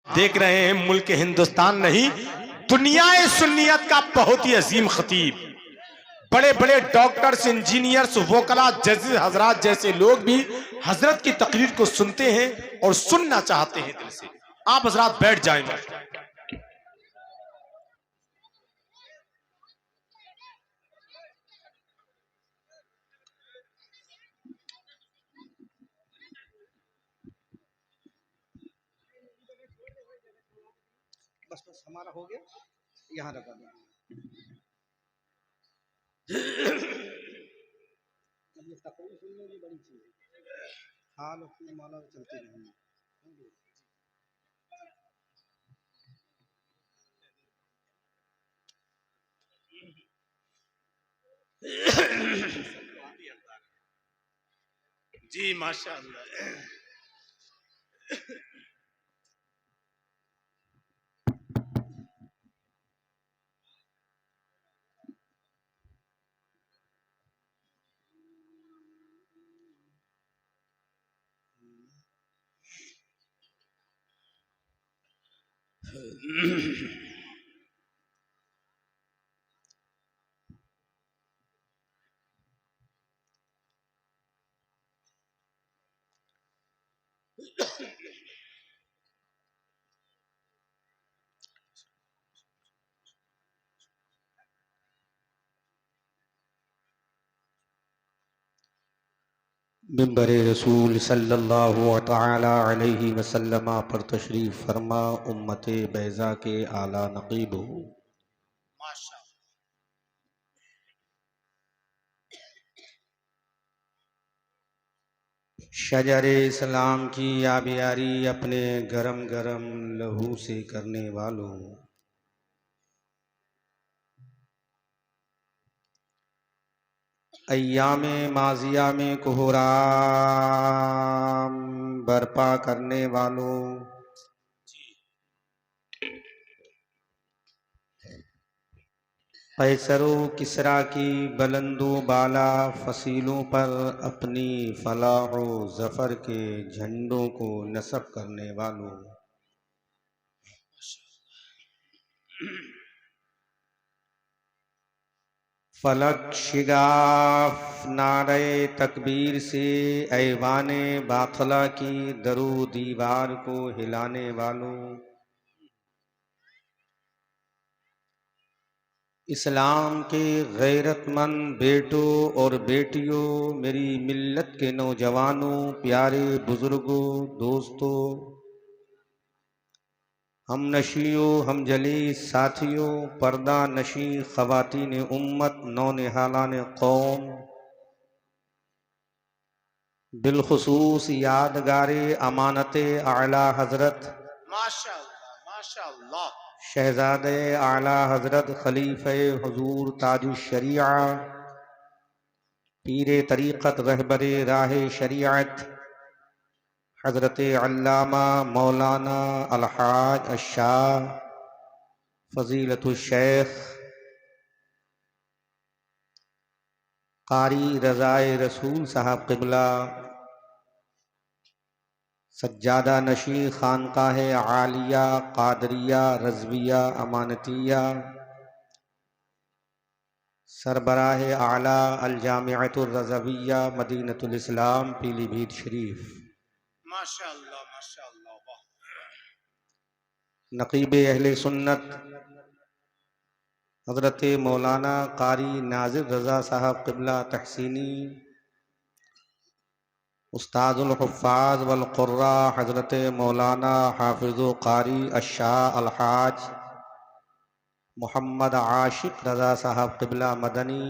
देख रहे हैं मुल्क हिंदुस्तान नहीं दुनिया सुन्नियत का बहुत ही अजीम खतीब, बड़े बड़े डॉक्टर्स, इंजीनियर्स, वकला, जजेस हजरात जैसे लोग भी हजरत की तकरीर को सुनते हैं और सुनना चाहते हैं दिल से। आप हजरात बैठ जाएंगे। बस बस हमारा हो गया, यहाँ लगा दो। अब ये तकरीर सुनने की बड़ी चीज़ है। हाल अपने मौला चलते रहेंगे। जी माशाअल्लाह। मिंबर रसूल सल्लल्लाहु तआला अलैहि वसल्लम पर तशरीफ़ फरमा उम्मत बैज़ा के आला नक़ीब हो। शजर इस्लाम की आबियारी अपने गरम गरम लहू से करने वालों, अय्याम माजिया में कोहराम बर्पा करने वालों, कैसरो किसरा की बुलंदो बाला फसीलों पर अपनी फलाह व ज़फ़र के झंडों को नस्ब करने वालों, फलक शिगाफ नारे तकबीर से ऐवाने बाथला की दरो दीवार को हिलाने वालों, इस्लाम के गैरतमंद बेटों और बेटियों, मेरी मिल्लत के नौजवानों, प्यारे बुजुर्गों, दोस्तों, हम नशियों, हम जली साथियों, पर्दा नशी ख़वातीन उम्मत, नौनिहालान कौम, बिलखुसूस यादगारे अमानत आला हज़रत माशाअल्लाह माशाअल्लाह। शहज़ादे आला हज़रत खलीफ़े हुज़ूर ताजुश्शरीआ, पीरे तरीक़त रहबरे राह शरीअत, हज़रत अल्लामा मौलाना अलहाज अशाह फ़ज़ीलतुश्शैख़ क़ारी रज़ाए रसूल साहब क़िबला, सज्जादा नशी खानकाह आलिया क़ादरिया रज़विया अमानतिया, सरबराह आला अल जामिअतुर रज़विया मदीनतुल इस्लाम पीलीभीत शरीफ, माशाअल्लाह माशाअल्लाह। वाह। नक़ीब अहले सुन्नत हज़रत मौलाना क़ारी नाज़िर रज़ा साहब क़िबला तहसीनी, उस्तादुल हुफ़्फ़ाज़ वल क़ुर्रा हज़रत मौलाना हाफ़िज़ु क़ारी अशाह अलहाज मोहम्मद आशिक़ रज़ा साहब क़िबला मदनी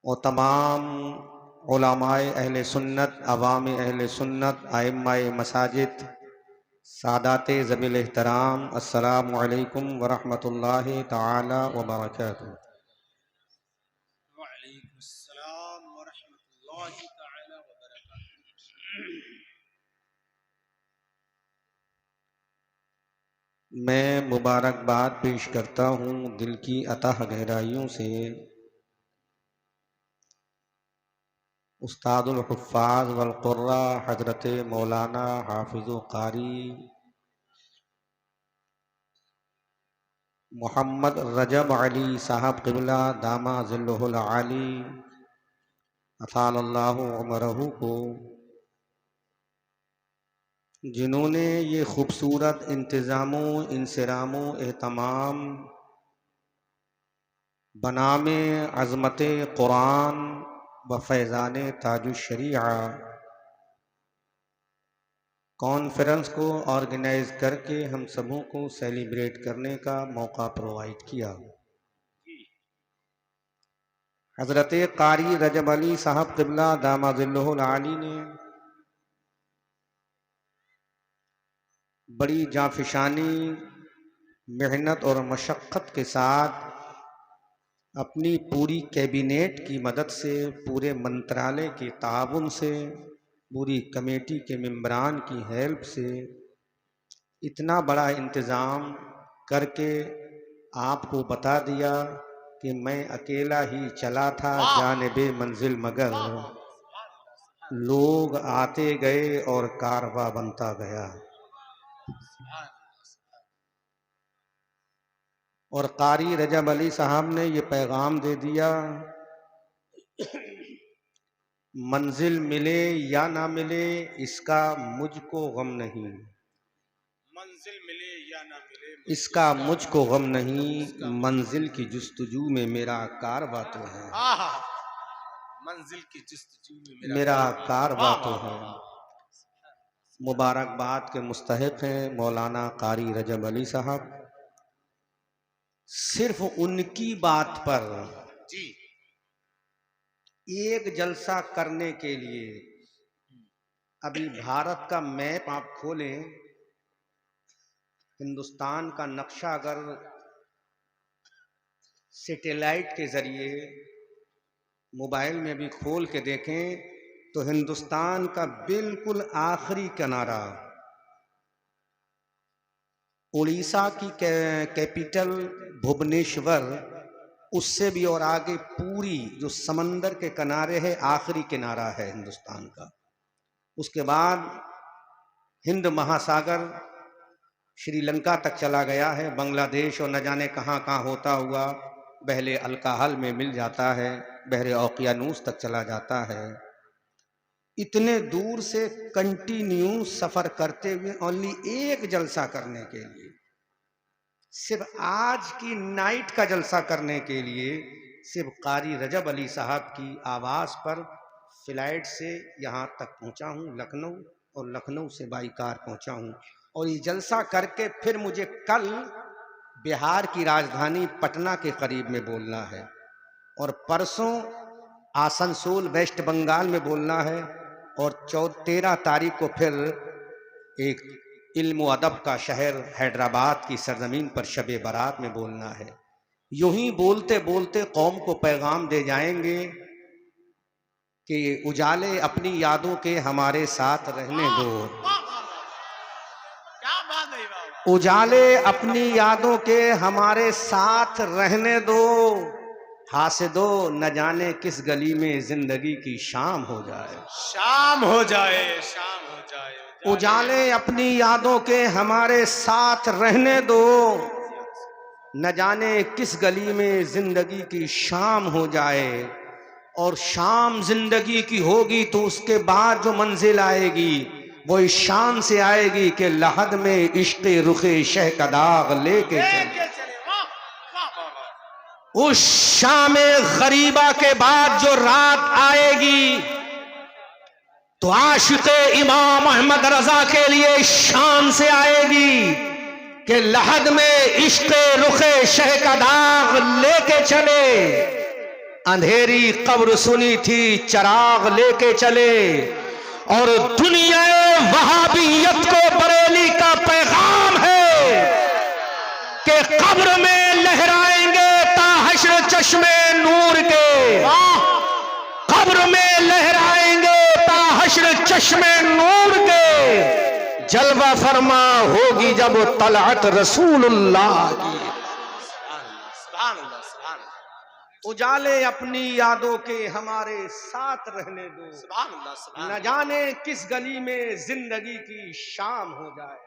और तमाम उलमाए अहले सुन्नत, अवाम अहले सुन्नत, आइम्माए मसाजिद, सादाते ज़बिल एहतराम, अस्सलामु अलैकुम व रहमतुल्लाहि तआला व बरकातुहू। वालेकुम अस्सलाम व रहमतुल्लाहि तआला व बरकातुहू। मैं मुबारकबाद पेश करता हूँ दिल की अतः गहराइयों से उस्तादुल हुफ़्फ़ाज़ वल क़ुर्रा हज़रत मौलाना हाफ़िज़ क़ारी मोहम्मद रजब अली साहब क़िबला दामा ज़िल्लुहुल आली अतालल्लाहु उमरहू को, जिन्होंने ये खूबसूरत इंतज़ामो इंसरामो एहतमाम बनामे अज़मत कुरान व फैज़ान ताजुश्शरीआ कॉन्फ्रेंस को ऑर्गेनाइज करके हम सबों को सेलिब्रेट करने का मौका प्रोवाइड किया। हज़रत क़ारी रजब अली साहब क़िबला दामा ज़िल्लुहुल आली ने बड़ी जाफिशानी मेहनत और मशक्क़त के साथ अपनी पूरी कैबिनेट की मदद से, पूरे मंत्रालय के ताउन से, पूरी कमेटी के मेंबरान की हेल्प से इतना बड़ा इंतज़ाम करके आपको बता दिया कि मैं अकेला ही चला था जानिबे मंजिल, मगर लोग आते गए और कारवा बनता गया। और क़ारी रजब अली साहब ने ये पैगाम दे दिया, मंजिल मिले या ना मिले इसका मुझको गम नहीं, मंजिल मिले या ना मिले इसका मुझको गम नहीं, मंजिल की जुस्तजू में मेरा कारवा तो है, मंजिल की जुस्तजू में मेरा कारवा तो है। मुबारकबाद के मुस्तहिक हैं मौलाना क़ारी रजब अली साहब। सिर्फ उनकी बात पर जी एक जलसा करने के लिए, अभी भारत का मैप आप खोलें, हिंदुस्तान का नक्शा अगर सैटेलाइट के जरिए मोबाइल में भी खोल के देखें तो हिंदुस्तान का बिल्कुल आखिरी किनारा उड़ीसा की कैपिटल भुवनेश्वर, उससे भी और आगे पूरी जो समंदर के किनारे है, आखिरी किनारा है हिंदुस्तान का। उसके बाद हिंद महासागर श्रीलंका तक चला गया है, बांग्लादेश और न जाने कहाँ कहाँ होता हुआ बहरे अलकाहल में मिल जाता है, बहरे ओकियानूस तक चला जाता है। इतने दूर से कंटिन्यू सफर करते हुए ओनली एक जलसा करने के लिए, सिर्फ आज की नाइट का जलसा करने के लिए, सिर्फ क़ारी रजब अली साहब की आवाज़ पर फ्लाइट से यहाँ तक पहुँचा हूँ लखनऊ, और लखनऊ से बाई कार पहुँचा हूँ। और ये जलसा करके फिर मुझे कल बिहार की राजधानी पटना के करीब में बोलना है, और परसों आसनसोल वेस्ट बंगाल में बोलना है, और 13 तारीख को फिर एक इल्म व अदब का शहर हैदराबाद की सरजमीन पर शबे बारात में बोलना है। यूं ही बोलते बोलते कौम को पैगाम दे जाएंगे कि उजाले अपनी यादों के हमारे साथ रहने दो, क्या बात है बाबा, उजाले अपनी यादों के हमारे साथ रहने दो, हासिदो न जाने किस गली में जिंदगी की शाम हो जाए, शाम हो जाए, शाम हो जाए, उजाले अपनी यादों के हमारे साथ रहने दो, न जाने किस गली में जिंदगी की शाम हो जाए। और शाम जिंदगी की होगी तो उसके बाद जो मंजिल आएगी वो इस शान से आएगी कि लहद में इश्क़ रुखे शह का दाग लेके चले। उस शाम गरीबा के बाद जो रात आएगी तो आशिक़े इमाम अहमद रजा के लिए शान से आएगी कि लहद में इश्क़ रुखे शह का दाग लेके चले। अंधेरी कब्र सुनी थी चिराग लेके चले, और दुनिया वहाबियत को बरेली का पैगाम है कि कब्र में लहराएंगे ताहश्र चश्मे नूर के, कब्र में लहराएंगे ताहश्र चश्मे नूर के, जलवा फरमा होगी जब तलअत रसूलुल्लाह की। उजाले अपनी यादों के हमारे साथ रहने दो। सुभान अल्लाह, सुभान न जाने किस गली में जिंदगी की शाम हो जाए।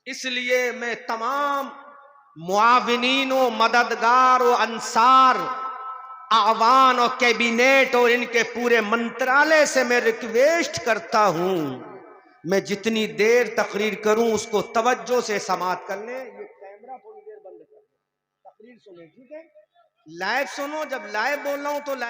इसलिए मैं तमाम मुआविनीन व मददगार व अंसार, आवान और कैबिनेट और इनके पूरे मंत्रालय से मैं रिक्वेस्ट करता हूं, मैं जितनी देर तकरीर करूं उसको तवज्जो से समाअत कर लें। ये कैमरा थोड़ी देर बंद कर, तकरीर सुने, ठीक है? लाइव सुनो, जब लाइव बोल रहा हूं तो